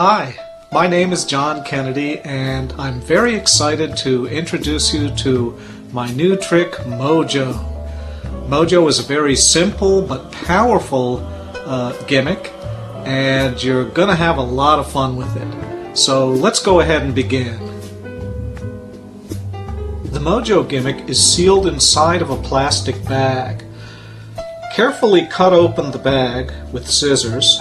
Hi, my name is John Kennedy and I'm very excited to introduce you to my new trick, Mojo. Mojo is a very simple but powerful gimmick, and you're going to have a lot of fun with it. So let's go ahead and begin. The Mojo gimmick is sealed inside of a plastic bag. Carefully cut open the bag with scissors,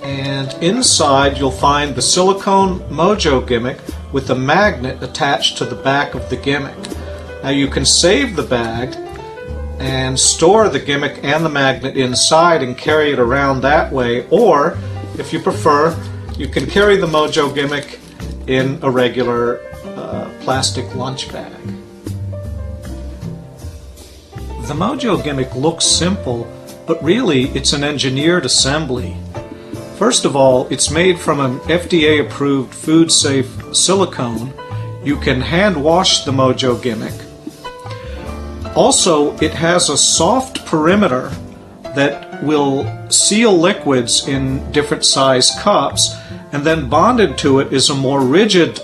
and inside you'll find the silicone Mojo gimmick with a magnet attached to the back of the gimmick. Now you can save the bag and store the gimmick and the magnet inside and carry it around that way, or if you prefer, you can carry the Mojo gimmick in a regular plastic lunch bag. The Mojo gimmick looks simple, but really it's an engineered assembly. First of all, it's made from an FDA-approved food-safe silicone. You can hand wash the Mojo gimmick. Also, it has a soft perimeter that will seal liquids in different size cups, and then bonded to it is a more rigid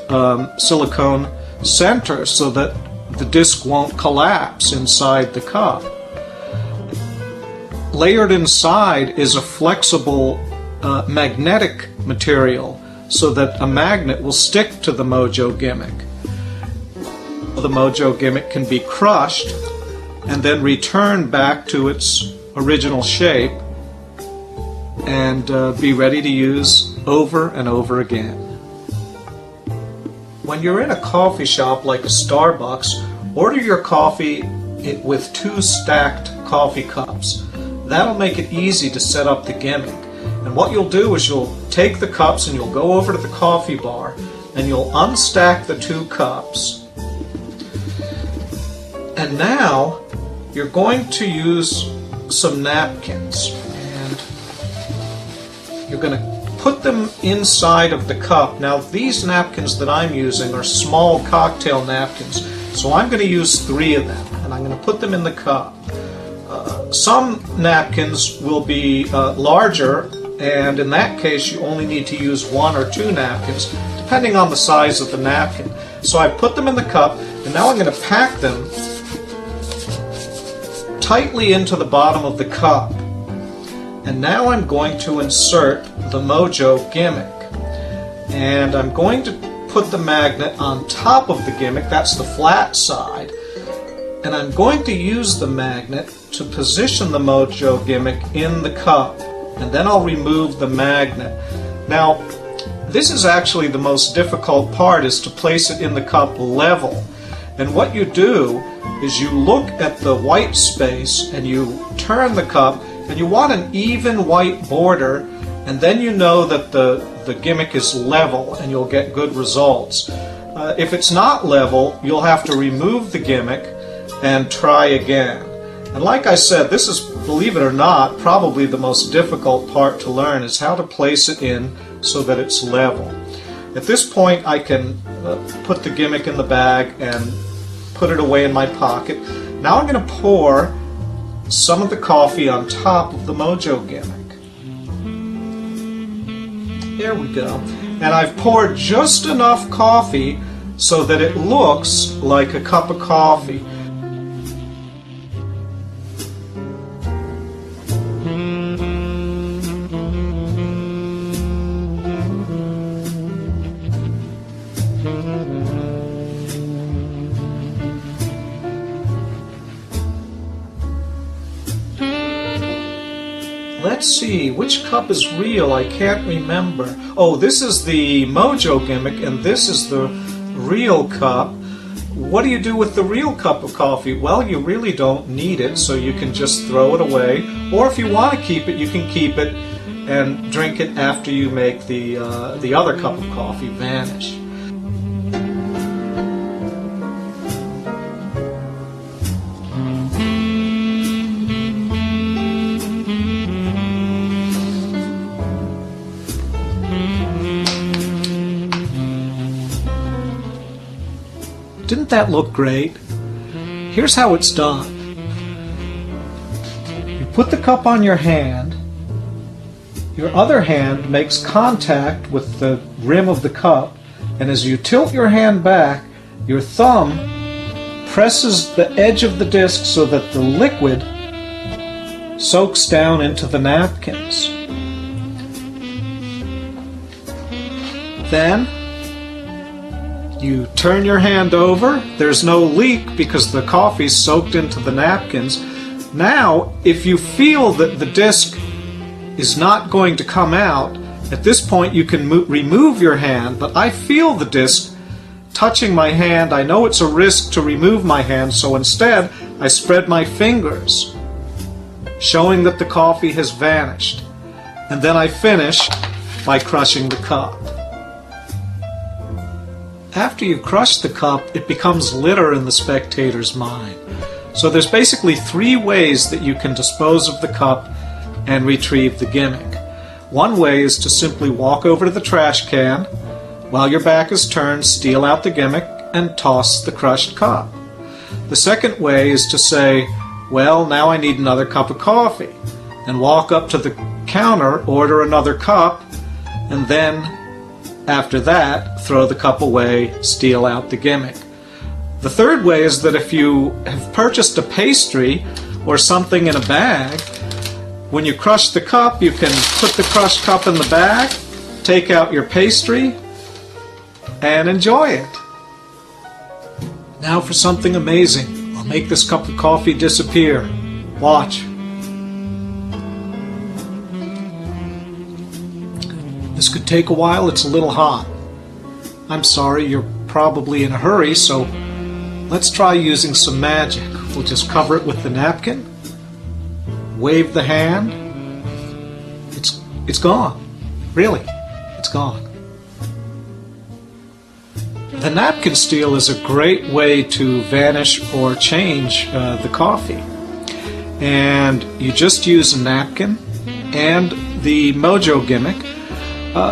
silicone center so that the disc won't collapse inside the cup. Layered inside is a flexible magnetic material so that a magnet will stick to the Mojo gimmick. The Mojo gimmick can be crushed and then returned back to its original shape and be ready to use over and over again. When you're in a coffee shop like a Starbucks, order your coffee with 2 stacked coffee cups. That'll make it easy to set up the gimmick. And what you'll do is you'll take the cups and you'll go over to the coffee bar and you'll unstack the 2 cups. And now you're going to use some napkins, and you're going to put them inside of the cup. Now these napkins that I'm using are small cocktail napkins, so I'm going to use 3 of them, and I'm going to put them in the cup. Some napkins will be larger, and in that case you only need to use 1 or 2 napkins depending on the size of the napkin. So I put them in the cup, and now I'm going to pack them tightly into the bottom of the cup. And now I'm going to insert the Mojo gimmick, and I'm going to put the magnet on top of the gimmick, that's the flat side, and I'm going to use the magnet to position the Mojo gimmick in the cup, and then I'll remove the magnet. Now this is actually the most difficult part, is to place it in the cup level. And what you do is you look at the white space and you turn the cup, and you want an even white border, and then you know that the gimmick is level and you'll get good results. If it's not level, you'll have to remove the gimmick and try again. And like I said, this is, believe it or not, probably the most difficult part to learn, is how to place it in so that it's level. At this point I can put the gimmick in the bag and put it away in my pocket. Now I'm going to pour some of the coffee on top of the Mojo gimmick. There we go. And I've poured just enough coffee so that it looks like a cup of coffee. Let's see, which cup is real? I can't remember. Oh, this is the Mojo gimmick and this is the real cup. What do you do with the real cup of coffee? Well, you really don't need it, so you can just throw it away. Or if you want to keep it, you can keep it and drink it after you make the other cup of coffee vanish. Didn't that look great? Here's how it's done. You put the cup on your hand, your other hand makes contact with the rim of the cup, and as you tilt your hand back, your thumb presses the edge of the disc so that the liquid soaks down into the napkins. Then you turn your hand over. There's no leak because the coffee's soaked into the napkins. Now, if you feel that the disc is not going to come out, at this point you can remove your hand, but I feel the disc touching my hand. I know it's a risk to remove my hand, so instead I spread my fingers, showing that the coffee has vanished. And then I finish by crushing the cup. After you crush the cup, it becomes litter in the spectator's mind. So there's basically 3 ways that you can dispose of the cup and retrieve the gimmick. One way is to simply walk over to the trash can, while your back is turned, steal out the gimmick, and toss the crushed cup. The second way is to say, well, now I need another cup of coffee, and walk up to the counter, order another cup, and then after that, throw the cup away, steal out the gimmick. The third way is that if you have purchased a pastry or something in a bag, when you crush the cup, you can put the crushed cup in the bag, take out your pastry, and enjoy it. Now for something amazing. I'll make this cup of coffee disappear. Watch. This could take a while. It's a little hot. I'm sorry, you're probably in a hurry, so let's try using some magic. We'll just cover it with the napkin, wave the hand. It's gone. Really, it's gone. The napkin steal is a great way to vanish or change the coffee. And you just use a napkin and the Mojo gimmick.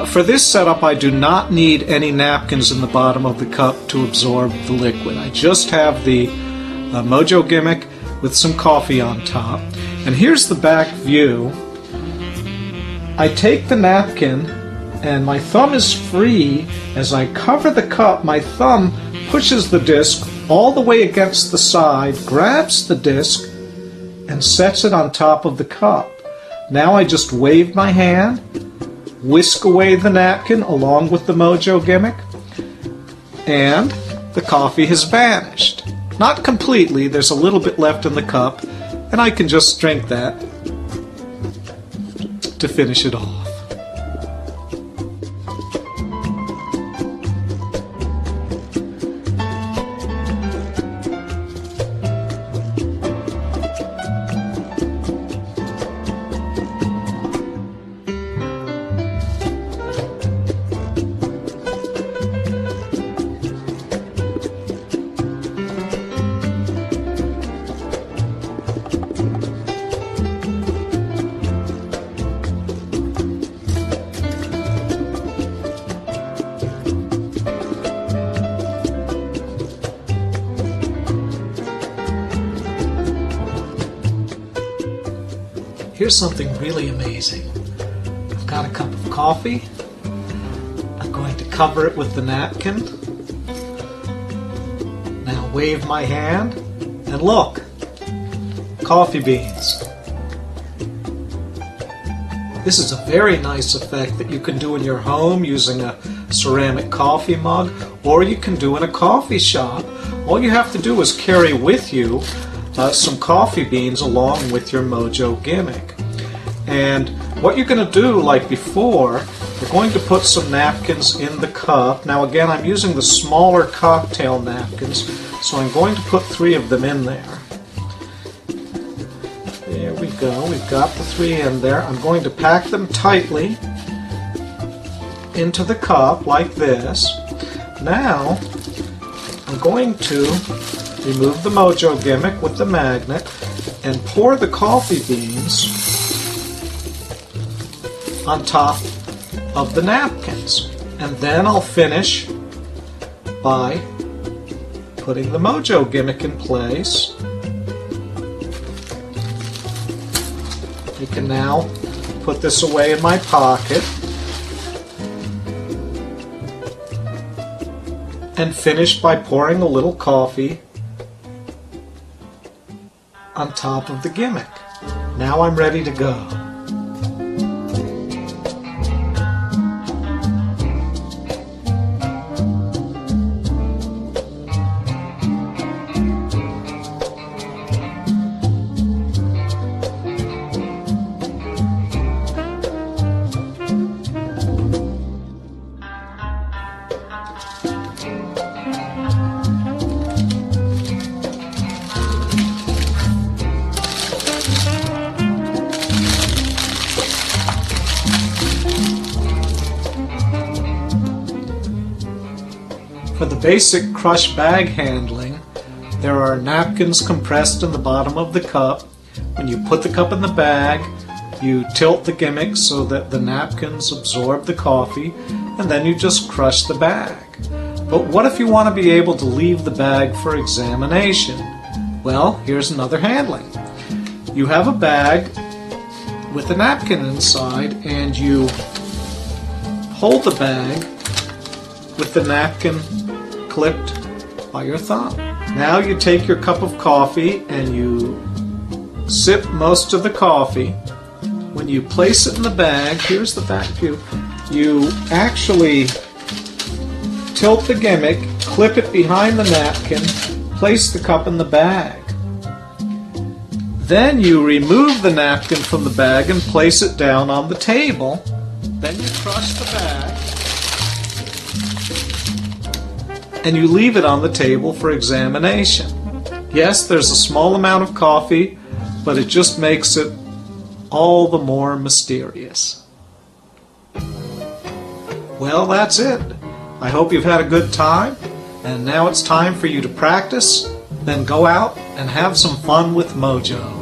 For this setup, I do not need any napkins in the bottom of the cup to absorb the liquid. I just have the Mojo gimmick with some coffee on top. And here's the back view. I take the napkin and my thumb is free. As I cover the cup, my thumb pushes the disc all the way against the side, grabs the disc, and sets it on top of the cup. Now I just wave my hand, whisk away the napkin along with the Mojo gimmick, and the coffee has vanished. Not completely, there's a little bit left in the cup, and I can just drink that to finish it off. Here's something really amazing. I've got a cup of coffee. I'm going to cover it with the napkin. Now wave my hand, and look, coffee beans. This is a very nice effect that you can do in your home using a ceramic coffee mug, or you can do in a coffee shop. All you have to do is carry with you some coffee beans along with your Mojo gimmick. And what you're going to do, like before, you're going to put some napkins in the cup. Now again, I'm using the smaller cocktail napkins, so I'm going to put 3 of them in there. There we go, we've got the 3 in there. I'm going to pack them tightly into the cup like this. Now, I'm going to remove the Mojo gimmick with the magnet and pour the coffee beans on top of the napkins. And then I'll finish by putting the Mojo gimmick in place. You can now put this away in my pocket. And finish by pouring a little coffee on top of the gimmick. Now I'm ready to go. For the basic crush bag handling, there are napkins compressed in the bottom of the cup. When you put the cup in the bag, you tilt the gimmick so that the napkins absorb the coffee, and then you just crush the bag. But what if you want to be able to leave the bag for examination? Well, here's another handling. You have a bag with a napkin inside, and you hold the bag with the napkin clipped by your thumb. Now you take your cup of coffee and you sip most of the coffee. When you place it in the bag, here's the back view, you actually tilt the gimmick, clip it behind the napkin, place the cup in the bag. Then you remove the napkin from the bag and place it down on the table. Then you crush the bag and you leave it on the table for examination. Yes, there's a small amount of coffee, but it just makes it all the more mysterious. Well, that's it. I hope you've had a good time, and now it's time for you to practice, then go out and have some fun with Mojo.